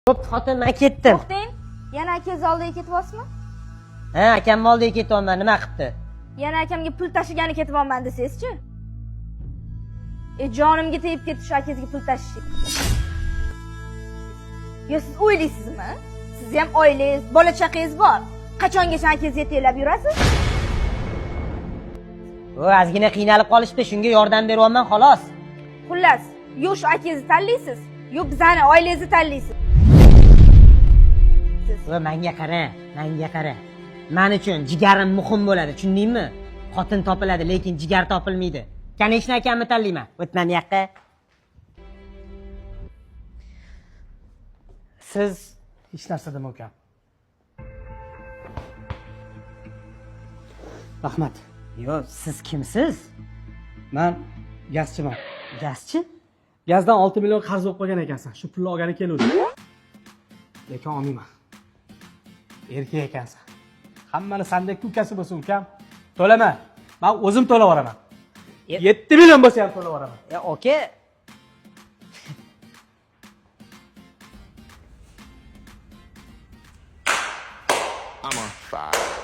Xo'p, xotin, men ketdim. To'xtang. Yana akangiz oldiga ketyapsizmi? Ha, akamni oldiga ketyapman. Nima qilibdi? Yana akamga pul tashigani ketyapman desangiz-chi? Jonimga tegib ketdi shu akangizga pul tashish. Yo, siz o'ylaysizmi? Siz ham oilangiz, bola chaqangiz bor. Qachongacha akangizga yetaklab yurasiz? Ozgina qiynalib qolishdi, shunga yordam beryapman xolos. Xullas, yo shu akangizni tanlaysiz, yo bizani oilangizni tanlaysiz. Menga qara, menga qara. Men uchun jigarim muhim bo'ladi, tushundingmi? Xotin topiladi, lekin jigar topilmaydi. Kanechni akamni tanlayman. O'tman yoqqa. Siz hech narsa dema ukam. Rahmat. Yo, siz kimsiz? Men gazchiman. Gazchi? Gazdan 6 million qarz olib qo'ygan ekansan. Shu pulni olgani keluvdim. Lekin olmayman. Erkak ekansan. Hammani sandek ukasi bo'lsin ukam. To'lama. Men o'zim to'lab yuboraman. 7 million bo'lsa ham to'lab yuboraman. Oka. I'm on fire.